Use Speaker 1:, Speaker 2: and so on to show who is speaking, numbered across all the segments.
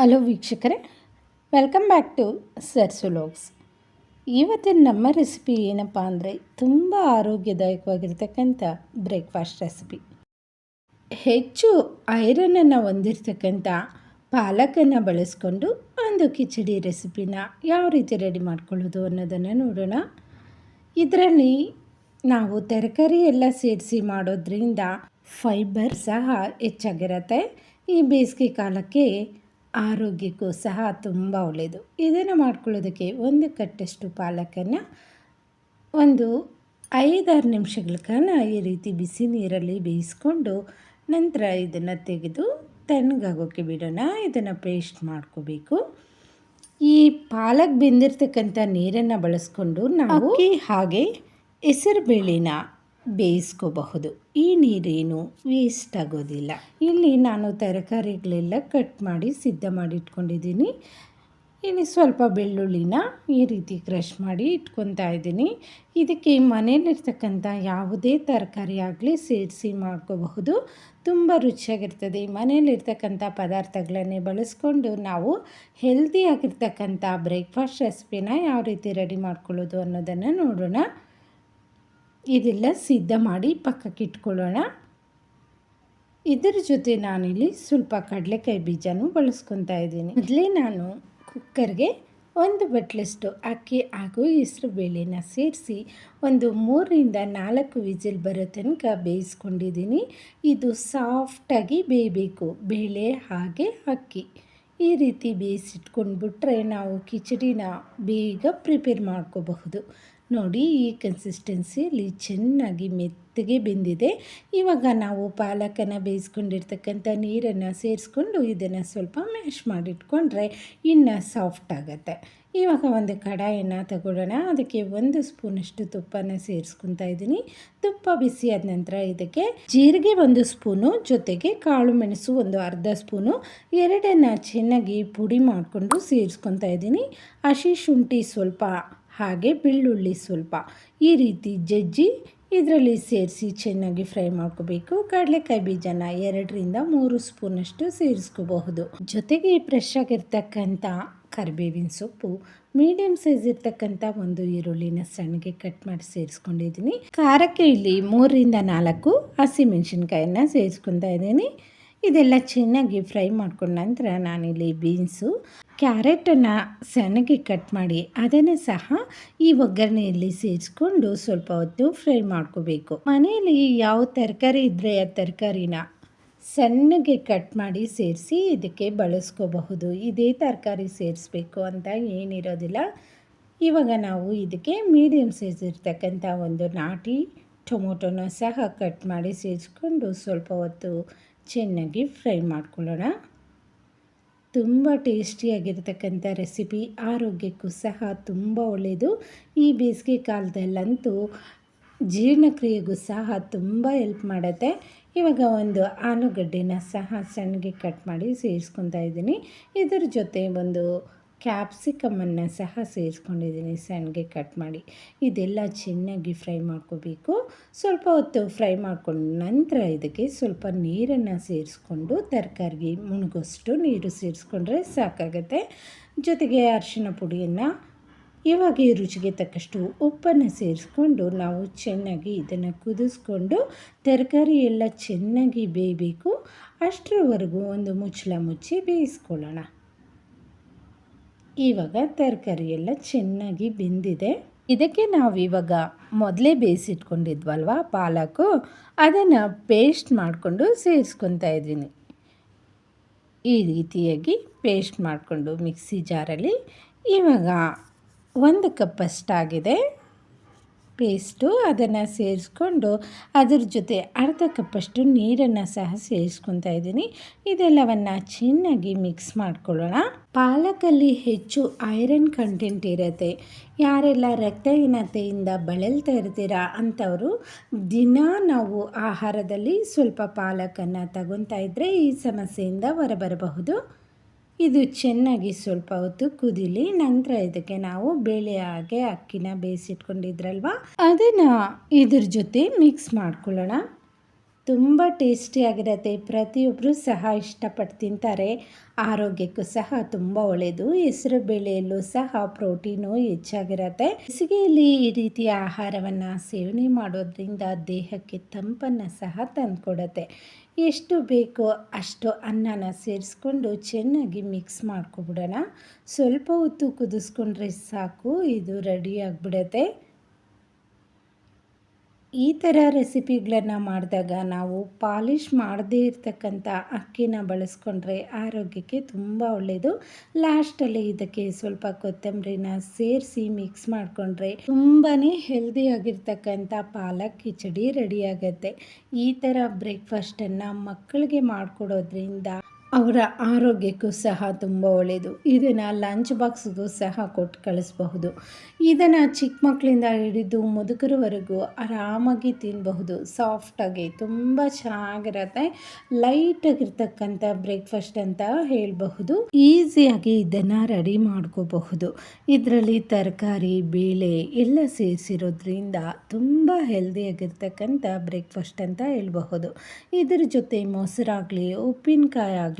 Speaker 1: Hello ವೀಕ್ಷಕರೇ, welcome back to ಸರ್ಸುಲೋಗ್ಸ್. ಇವತ್ತಿನ ನಮ್ಮ ರೆಸಿಪಿ ಏನಪ್ಪ ಅಂದರೆ ತುಂಬ ಆರೋಗ್ಯದಾಯಕವಾಗಿರ್ತಕ್ಕಂಥ ಬ್ರೇಕ್ಫಾಸ್ಟ್ ರೆಸಿಪಿ. ಹೆಚ್ಚು ಐರನನ್ನು ಹೊಂದಿರತಕ್ಕಂಥ ಪಾಲಕನ್ನು ಬಳಸ್ಕೊಂಡು ಒಂದು ಕಿಚಡಿ ರೆಸಿಪಿನ ಯಾವ ರೀತಿ ರೆಡಿ ಮಾಡ್ಕೊಳ್ಳೋದು ಅನ್ನೋದನ್ನು ನೋಡೋಣ. ಇದರಲ್ಲಿ ನಾವು ತರಕಾರಿ ಎಲ್ಲ ಸೇರಿಸಿ ಮಾಡೋದ್ರಿಂದ ಫೈಬರ್ ಸಹ ಹೆಚ್ಚಾಗಿರುತ್ತೆ. ಈ ಬೇಸಿಗೆ ಕಾಲಕ್ಕೆ ಆರೋಗ್ಯಕ್ಕೂ ಸಹ ತುಂಬ ಒಳ್ಳೆಯದು. ಇದನ್ನು ಮಾಡ್ಕೊಳ್ಳೋದಕ್ಕೆ ಒಂದು ಕಟ್ಟಷ್ಟು ಪಾಲಕನ್ನು ಒಂದು 5-6 ನಿಮಿಷಗಳ ಕಾಲ ಈ ರೀತಿ ಬಿಸಿ ನೀರಲ್ಲಿ ಬೇಯಿಸ್ಕೊಂಡು ನಂತರ ಇದನ್ನು ತೆಗೆದು ತಣ್ಣಗಾಗೋಕ್ಕೆ ಬಿಡೋಣ. ಇದನ್ನು ಪೇಸ್ಟ್ ಮಾಡ್ಕೋಬೇಕು. ಈ ಪಾಲಕ್ ಬೆಂದಿರ್ತಕ್ಕಂಥ ನೀರನ್ನು ಬಳಸ್ಕೊಂಡು ನಾವು ಹಾಗೆ ಹೆಸರು ಬೇಳೆನ ಬೇಯಿಸ್ಕೋಬಹುದು. ಈ ನೀರೇನು ವೇಸ್ಟ್ ಆಗೋದಿಲ್ಲ. ಇಲ್ಲಿ ನಾನು ತರಕಾರಿಗಳೆಲ್ಲ ಕಟ್ ಮಾಡಿ ಸಿದ್ಧ ಮಾಡಿ ಇಟ್ಕೊಂಡಿದ್ದೀನಿ. ಇಲ್ಲಿ ಸ್ವಲ್ಪ ಬೆಳ್ಳುಳ್ಳಿನ ಈ ರೀತಿ ಕ್ರಷ್ ಮಾಡಿ ಇಟ್ಕೊತಾ ಇದ್ದೀನಿ. ಇದಕ್ಕೆ ಮನೆಯಲ್ಲಿರ್ತಕ್ಕಂಥ ಯಾವುದೇ ತರಕಾರಿ ಆಗಲಿ ಸೇರಿಸಿ ಮಾಡ್ಕೋಬಹುದು. ತುಂಬ ರುಚಿಯಾಗಿರ್ತದೆ. ಮನೆಯಲ್ಲಿರ್ತಕ್ಕಂಥ ಪದಾರ್ಥಗಳನ್ನೇ ಬಳಸ್ಕೊಂಡು ನಾವು ಹೆಲ್ದಿಯಾಗಿರ್ತಕ್ಕಂಥ ಬ್ರೇಕ್ಫಾಸ್ಟ್ ರೆಸಿಪಿನ ಯಾವ ರೀತಿ ರೆಡಿ ಮಾಡ್ಕೊಳ್ಳೋದು ಅನ್ನೋದನ್ನು ನೋಡೋಣ. ಇದೆಲ್ಲ ಸಿದ್ಧ ಮಾಡಿ ಪಕ್ಕಕ್ಕೆ ಇಟ್ಕೊಳ್ಳೋಣ. ಇದರ ಜೊತೆ ನಾನಿಲ್ಲಿ ಸ್ವಲ್ಪ ಕಡಲೆಕಾಯಿ ಬೀಜನೂ ಬಳಸ್ಕೊತಾ ಇದ್ದೀನಿ. ಮೊದಲೇ ನಾನು ಕುಕ್ಕರ್ಗೆ 1 ಬಟ್ಲಷ್ಟು ಅಕ್ಕಿ ಹಾಗೂ ಹೆಸರು ಬೇಳೆನ ಸೇರಿಸಿ ಒಂದು 3-4 ವಿಸಿಲ್ ಬರೋ ತನಕ ಬೇಯಿಸ್ಕೊಂಡಿದ್ದೀನಿ. ಇದು ಸಾಫ್ಟಾಗಿ ಬೇಯಬೇಕು, ಬೇಳೆ ಹಾಗೆ ಅಕ್ಕಿ. ಈ ರೀತಿ ಬೇಯಿಸಿಟ್ಕೊಂಡ್ಬಿಟ್ರೆ ನಾವು ಕಿಚಡಿನ ಬೇಗ ಪ್ರಿಪೇರ್ ಮಾಡ್ಕೋಬಹುದು. ನೋಡಿ, ಈ ಕನ್ಸಿಸ್ಟೆನ್ಸಿಯಲ್ಲಿ ಚೆನ್ನಾಗಿ ಮೆತ್ತಗೆ ಬೆಂದಿದೆ. ಇವಾಗ ನಾವು ಪಾಲಕನ್ನು ಬೇಯಿಸ್ಕೊಂಡಿರ್ತಕ್ಕಂಥ ನೀರನ್ನು ಸೇರಿಸ್ಕೊಂಡು ಇದನ್ನು ಸ್ವಲ್ಪ ಮ್ಯಾಶ್ ಮಾಡಿಟ್ಕೊಂಡ್ರೆ ಇನ್ನೂ ಸಾಫ್ಟ್ ಆಗುತ್ತೆ. ಇವಾಗ ಒಂದು ಕಡಾಯನ್ನು ತಗೊಳ್ಳೋಣ. ಅದಕ್ಕೆ 1 ಸ್ಪೂನಷ್ಟು ತುಪ್ಪನ ಸೇರಿಸ್ಕೊತಾ ಇದ್ದೀನಿ. ತುಪ್ಪ ಬಿಸಿ ಆದ ನಂತರ ಇದಕ್ಕೆ ಜೀರಿಗೆ 1 ಸ್ಪೂನು, ಜೊತೆಗೆ ಕಾಳು ಮೆಣಸು ಒಂದು ಅರ್ಧ ಸ್ಪೂನು, ಎರಡನ್ನು ಚೆನ್ನಾಗಿ ಪುಡಿ ಮಾಡಿಕೊಂಡು ಸೇರಿಸ್ಕೊತಾ ಇದ್ದೀನಿ. ಹಸಿ ಶುಂಠಿ ಸ್ವಲ್ಪ ಹಾಗೆ ಬೆಳ್ಳುಳ್ಳಿ ಸ್ವಲ್ಪ ಈ ರೀತಿ ಜಜ್ಜಿ ಇದರಲ್ಲಿ ಸೇರಿಸಿ ಚೆನ್ನಾಗಿ ಫ್ರೈ ಮಾಡ್ಕೋಬೇಕು. ಕಡಲೆಕಾಯಿ ಬೀಜನ 2-3 ಸ್ಪೂನಷ್ಟು ಸೇರಿಸ್ಕೋಬಹುದು. ಜೊತೆಗೆ ಫ್ರೆಶ್ ಆಗಿರ್ತಕ್ಕಂಥ ಕರಿಬೇವಿನ ಸೊಪ್ಪು, ಮೀಡಿಯಮ್ ಸೈಜ್ ಇರ್ತಕ್ಕಂಥ 1 ಈರುಳ್ಳಿನ ಸಣ್ಣಗೆ ಕಟ್ ಮಾಡಿ ಸೇರಿಸ್ಕೊಂಡಿದ್ದೀನಿ. ಖಾರಕ್ಕೆ ಇಲ್ಲಿ 3-4 ಹಸಿಮೆಣಸಿನ್ಕಾಯನ್ನು ಸೇರಿಸ್ಕೊತಾ ಇದ್ದೀನಿ. ಇದೆಲ್ಲ ಚೆನ್ನಾಗಿ ಫ್ರೈ ಮಾಡ್ಕೊಂಡ ನಂತರ ನಾನಿಲ್ಲಿ ಬೀನ್ಸು, ಕ್ಯಾರೆಟನ್ನು ಸಣ್ಣಗೆ ಕಟ್ ಮಾಡಿ ಅದನ್ನು ಸಹ ಈ ಒಗ್ಗರಣೆಯಲ್ಲಿ ಸೇರಿಸ್ಕೊಂಡು ಸ್ವಲ್ಪ ಹೊತ್ತು ಫ್ರೈ ಮಾಡ್ಕೋಬೇಕು. ಮನೆಯಲ್ಲಿ ಯಾವ ತರಕಾರಿ ಇದ್ದರೆ ಆ ತರಕಾರಿನ ಸಣ್ಣಗೆ ಕಟ್ ಮಾಡಿ ಸೇರಿಸಿ ಇದಕ್ಕೆ ಬಳಸ್ಕೋಬಹುದು. ಇದೇ ತರಕಾರಿ ಸೇರಿಸ್ಬೇಕು ಅಂತ ಏನಿರೋದಿಲ್ಲ. ಇವಾಗ ನಾವು ಇದಕ್ಕೆ ಮೀಡಿಯಮ್ ಸೈಜ್ ಇರ್ತಕ್ಕಂಥ ಒಂದು ನಾಟಿ ಟೊಮೊಟೊನ ಸಹ ಕಟ್ ಮಾಡಿ ಸೇರಿಸ್ಕೊಂಡು ಸ್ವಲ್ಪ ಹೊತ್ತು ಚೆನ್ನಾಗಿ ಫ್ರೈ ಮಾಡ್ಕೊಳ್ಳೋಣ. ತುಂಬ ಟೇಸ್ಟಿಯಾಗಿರ್ತಕ್ಕಂಥ ರೆಸಿಪಿ, ಆರೋಗ್ಯಕ್ಕೂ ಸಹ ತುಂಬ ಒಳ್ಳೆಯದು. ಈ ಬೇಸಿಗೆ ಕಾಲದಲ್ಲಂತೂ ಜೀರ್ಣಕ್ರಿಯೆಗೂ ಸಹ ತುಂಬ ಹೆಲ್ಪ್ ಮಾಡುತ್ತೆ. ಇವಾಗ ಒಂದು ಆಲೂಗಡ್ಡೆನ ಸಹ ಸಣ್ಣಗೆ ಕಟ್ ಮಾಡಿ ಸೇರಿಸ್ಕೊತಾ ಇದ್ದೀನಿ. ಇದರ ಜೊತೆ ಒಂದು ಕ್ಯಾಪ್ಸಿಕಮನ್ನು ಸಹ ಸೇರಿಸ್ಕೊಂಡಿದ್ದೀನಿ ಸಣ್ಣಗೆ ಕಟ್ ಮಾಡಿ. ಇದೆಲ್ಲ ಚೆನ್ನಾಗಿ ಫ್ರೈ ಮಾಡ್ಕೋಬೇಕು. ಸ್ವಲ್ಪ ಹೊತ್ತು ಫ್ರೈ ಮಾಡ್ಕೊಂಡ ನಂತರ ಇದಕ್ಕೆ ಸ್ವಲ್ಪ ನೀರನ್ನು ಸೇರಿಸ್ಕೊಂಡು ತರಕಾರಿಗೆ ಮುಳುಗೋಷ್ಟು ನೀರು ಸೇರಿಸ್ಕೊಂಡ್ರೆ ಸಾಕಾಗುತ್ತೆ. ಜೊತೆಗೆ ಅರಿಶಿನ ಪುಡಿಯನ್ನು, ಇವಾಗ ಈ ರುಚಿಗೆ ತಕ್ಕಷ್ಟು ಉಪ್ಪನ್ನು ಸೇರಿಸ್ಕೊಂಡು ನಾವು ಚೆನ್ನಾಗಿ ಇದನ್ನು ಕುದಿಸ್ಕೊಂಡು ತರಕಾರಿ ಎಲ್ಲ ಚೆನ್ನಾಗಿ ಬೇಯಬೇಕು. ಅಷ್ಟರವರೆಗೂ ಒಂದು ಮುಚ್ಚಳ ಮುಚ್ಚಿ ಬೇಯಿಸ್ಕೊಳ್ಳೋಣ. ಇವಾಗ ತರಕಾರಿ ಎಲ್ಲ ಚೆನ್ನಾಗಿ ಬೆಂದಿದೆ. ಇದಕ್ಕೆ ನಾವು ಇವಾಗ ಮೊದಲೇ ಬೇಯಿಸಿಟ್ಕೊಂಡಿದ್ವಲ್ವ ಪಾಲಕು, ಅದನ್ನು ಪೇಸ್ಟ್ ಮಾಡಿಕೊಂಡು ಸೇರಿಸ್ಕೊತಾ ಇದ್ದೀನಿ. ಈ ರೀತಿಯಾಗಿ ಪೇಸ್ಟ್ ಮಾಡಿಕೊಂಡು ಮಿಕ್ಸಿ ಜಾರಲ್ಲಿ ಇವಾಗ 1 ಕಪ್ಪಷ್ಟಾಗಿದೆ ಪೇಸ್ಟು. ಅದನ್ನು ಸೇರಿಸ್ಕೊಂಡು ಅದ್ರ ಜೊತೆ ಅರ್ಧ ಕಪ್ಪಷ್ಟು ನೀರನ್ನು ಸಹ ಸೇರಿಸ್ಕೊತಾ ಇದ್ದೀನಿ. ಇದೆಲ್ಲವನ್ನು ಚೆನ್ನಾಗಿ ಮಿಕ್ಸ್ ಮಾಡ್ಕೊಳ್ಳೋಣ. ಪಾಲಕಲ್ಲಿ ಹೆಚ್ಚು ಐರನ್ ಕಂಟೆಂಟ್ ಇರುತ್ತೆ. ಯಾರೆಲ್ಲ ರಕ್ತಹೀನತೆಯಿಂದ ಬಳಲ್ತಾ ಇರ್ತೀರಾ ಅಂಥವರು ದಿನ ನಾವು ಆಹಾರದಲ್ಲಿ ಸ್ವಲ್ಪ ಪಾಲಕನ್ನು ತಗೊತಾ ಇದ್ದರೆ ಈ ಸಮಸ್ಯೆಯಿಂದ ಹೊರಬರಬಹುದು. ಇದು ಚೆನ್ನಾಗಿ ಸ್ವಲ್ಪ ಹೊತ್ತು ಕುದಿಲಿ. ನಂತರ ಇದಕ್ಕೆ ನಾವು ಬೇಳೆ ಹಾಗೆ ಅಕ್ಕಿನ ಬೇಯಿಸಿಟ್ಕೊಂಡಿದ್ರಲ್ವ ಅದನ್ನು ಇದ್ರ ಜೊತೆ ಮಿಕ್ಸ್ ಮಾಡ್ಕೊಳ್ಳೋಣ. ತುಂಬ ಟೇಸ್ಟಿಯಾಗಿರುತ್ತೆ. ಪ್ರತಿಯೊಬ್ಬರೂ ಸಹ ಇಷ್ಟಪಟ್ಟು ತಿಂತಾರೆ. ಆರೋಗ್ಯಕ್ಕೂ ಸಹ ತುಂಬ ಒಳ್ಳೆಯದು. ಹೆಸರು ಬೇಳೆಯಲ್ಲೂ ಸಹ ಪ್ರೋಟೀನು ಹೆಚ್ಚಾಗಿರುತ್ತೆ. ಬೇಸಿಗೆಯಲ್ಲಿ ಈ ರೀತಿಯ ಆಹಾರವನ್ನು ಸೇವನೆ ಮಾಡೋದ್ರಿಂದ ದೇಹಕ್ಕೆ ತಂಪನ್ನು ಸಹ ತಂದುಕೊಡುತ್ತೆ. ಎಷ್ಟು ಬೇಕೋ ಅಷ್ಟು ಅನ್ನನ ಸೇರಿಸ್ಕೊಂಡು ಚೆನ್ನಾಗಿ ಮಿಕ್ಸ್ ಮಾಡ್ಕೊಬಿಡೋಣ. ಸ್ವಲ್ಪ ಹೊತ್ತು ಕುದಿಸ್ಕೊಂಡ್ರೆ ಸಾಕು, ಇದು ರೆಡಿ ಆಗಿಬಿಡುತ್ತೆ. ಈ ಥರ ರೆಸಿಪಿಗಳನ್ನು ಮಾಡಿದಾಗ ನಾವು ಪಾಲಿಷ್ ಮಾಡದೇ ಇರತಕ್ಕಂಥ ಅಕ್ಕಿನ ಬಳಸ್ಕೊಂಡ್ರೆ ಆರೋಗ್ಯಕ್ಕೆ ತುಂಬ ಒಳ್ಳೆಯದು. ಲಾಸ್ಟಲ್ಲಿ ಇದಕ್ಕೆ ಸ್ವಲ್ಪ ಕೊತ್ತಂಬರಿನ ಸೇರಿಸಿ ಮಿಕ್ಸ್ ಮಾಡಿಕೊಂಡ್ರೆ ತುಂಬಾ ಹೆಲ್ದಿಯಾಗಿರ್ತಕ್ಕಂಥ ಪಾಲಕ್ ಕಿಚಡಿ ರೆಡಿಯಾಗತ್ತೆ. ಈ ಥರ ಬ್ರೇಕ್ಫಾಸ್ಟನ್ನು ಮಕ್ಕಳಿಗೆ ಮಾಡಿಕೊಡೋದ್ರಿಂದ ಅವರ ಆರೋಗ್ಯಕ್ಕೂ ಸಹ ತುಂಬ ಒಳ್ಳೆಯದು. ಇದನ್ನು ಲಂಚ್ ಬಾಕ್ಸ್ಗೂ ಸಹ ಕೊಟ್ಟು ಕಳಿಸಬಹುದು. ಇದನ್ನು ಚಿಕ್ಕ ಮಕ್ಕಳಿಂದ ಹಿಡಿದು ಮುದುಕರವರೆಗೂ ಆರಾಮಾಗಿ ತಿನ್ನಬಹುದು. ಸಾಫ್ಟಾಗಿ ತುಂಬ ಚೆನ್ನಾಗಿರುತ್ತೆ. ಲೈಟಾಗಿರ್ತಕ್ಕಂಥ ಬ್ರೇಕ್ಫಾಸ್ಟ್ ಅಂತ ಹೇಳಬಹುದು. ಈಸಿಯಾಗಿ ಇದನ್ನು ರೆಡಿ ಮಾಡ್ಕೋಬಹುದು. ಇದರಲ್ಲಿ ತರಕಾರಿ, ಬೇಳೆ ಎಲ್ಲ ಸೇರಿಸಿರೋದ್ರಿಂದ ತುಂಬ ಹೆಲ್ದಿಯಾಗಿರ್ತಕ್ಕಂಥ ಬ್ರೇಕ್ಫಾಸ್ಟ್ ಅಂತ ಹೇಳಬಹುದು. ಇದರ ಜೊತೆ ಮೊಸರಾಗಲಿ, ಉಪ್ಪಿನಕಾಯಿ ಆಗಲಿ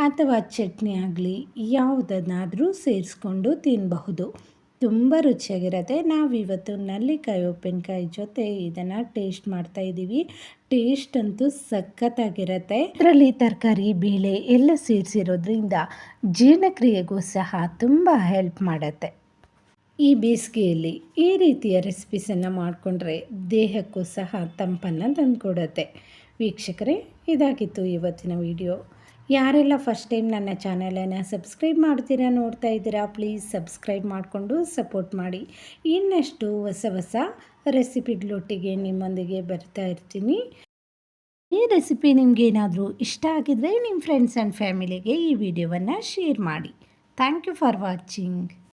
Speaker 1: ಅಥವಾ ಚಟ್ನಿ ಆಗಲಿ ಯಾವುದನ್ನಾದರೂ ಸೇರಿಸ್ಕೊಂಡು ತಿನ್ನಬಹುದು. ತುಂಬ ರುಚಿಯಾಗಿರುತ್ತೆ. ನಾವಿವತ್ತು ನೆಲ್ಲಿಕಾಯಿ ಉಪ್ಪಿನಕಾಯಿ ಜೊತೆ ಇದನ್ನು ಟೇಸ್ಟ್ ಮಾಡ್ತಾಯಿದ್ದೀವಿ. ಟೇಸ್ಟ್ ಅಂತೂ ಸಖತ್ತಾಗಿರುತ್ತೆ. ಇದರಲ್ಲಿ ತರಕಾರಿ, ಬೇಳೆ ಎಲ್ಲ ಸೇರಿಸಿರೋದ್ರಿಂದ ಜೀರ್ಣಕ್ರಿಯೆಗೂ ಸಹ ತುಂಬ ಹೆಲ್ಪ್ ಮಾಡುತ್ತೆ. ಈ ಬೇಸಿಗೆಯಲ್ಲಿ ಈ ರೀತಿಯ ರೆಸಿಪೀಸನ್ನು ಮಾಡಿಕೊಂಡ್ರೆ ದೇಹಕ್ಕೂ ಸಹ ತಂಪನ್ನು ತಂದುಕೊಡುತ್ತೆ. ವೀಕ್ಷಕರೇ, ಇದಾಗಿತ್ತು ಇವತ್ತಿನ ವಿಡಿಯೋ. ಯಾರೆಲ್ಲ ಫಸ್ಟ್ ಟೈಮ್ ನನ್ನ ಚಾನಲನ್ನು ಸಬ್ಸ್ಕ್ರೈಬ್ ಮಾಡ್ತೀರಾ, ನೋಡ್ತಾ ಇದ್ದೀರಾ, ಪ್ಲೀಸ್ ಸಬ್ಸ್ಕ್ರೈಬ್ ಮಾಡಿಕೊಂಡು ಸಪೋರ್ಟ್ ಮಾಡಿ. ಇನ್ನಷ್ಟು ಹೊಸ ಹೊಸ ರೆಸಿಪಿಗಳೊಟ್ಟಿಗೆ ನಿಮ್ಮೊಂದಿಗೆ ಬರ್ತಾ ಇರ್ತೀನಿ. ಈ ರೆಸಿಪಿ ನಿಮಗೇನಾದರೂ ಇಷ್ಟ ಆಗಿದರೆ ನಿಮ್ಮ ಫ್ರೆಂಡ್ಸ್ ಆ್ಯಂಡ್ ಫ್ಯಾಮಿಲಿಗೆ ಈ ವಿಡಿಯೋವನ್ನು ಶೇರ್ ಮಾಡಿ. Thank you for watching.